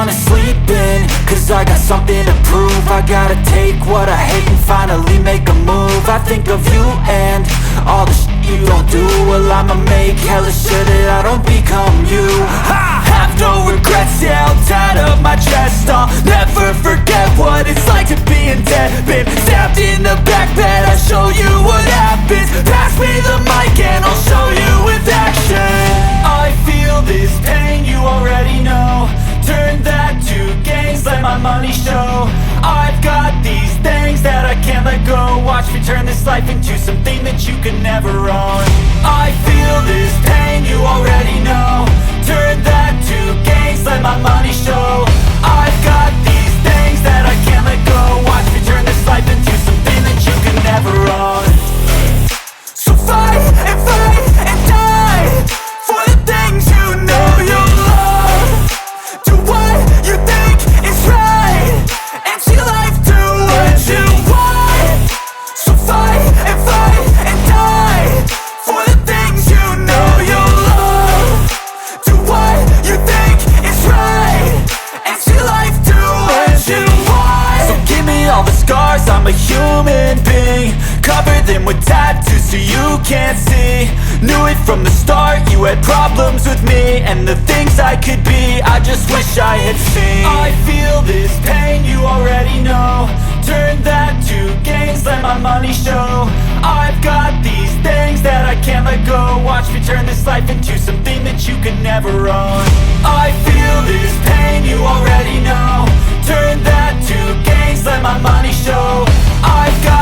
wanna sleep in, cause I got something to prove. I gotta take what I hate and finally make a move. I think of you and all the shit you don't do. Well, I'ma make hella sure that I don't become you. I have no regrets, yeah, I'll tie up my chest. I'll never forget what it's like to be in debt. Been stabbed in the back bed, I'll show you what happens. Pass me the mic and I'll show you with action. I feel this pain, you already know. Turn that to gains, let my money show. I've got these things that I can't let go. Watch me turn this life into something that you could never own. I feel this pain, you already know. Turn that to gains, let my money show. I've got these things that I can't let go. Watch me turn this life into something that you could never own. So fight and die for the things you know you love. Do what you think is right and see life do what you want. So fight and die for the things you know you love. Do what you think is right and see life do what you want. So give me all the scars, I'm a human being. Cover them with tattoos so you can't see. Knew it from the start, you had problems with me and the things I could be, I just wish I had seen. I feel this pain, you already know. Turn that to gains, let my money show. I've got these things that I can't let go. Watch me turn this life into something that you could never own. I feel this pain, you already know. Turn that to gains, let my money show. I've got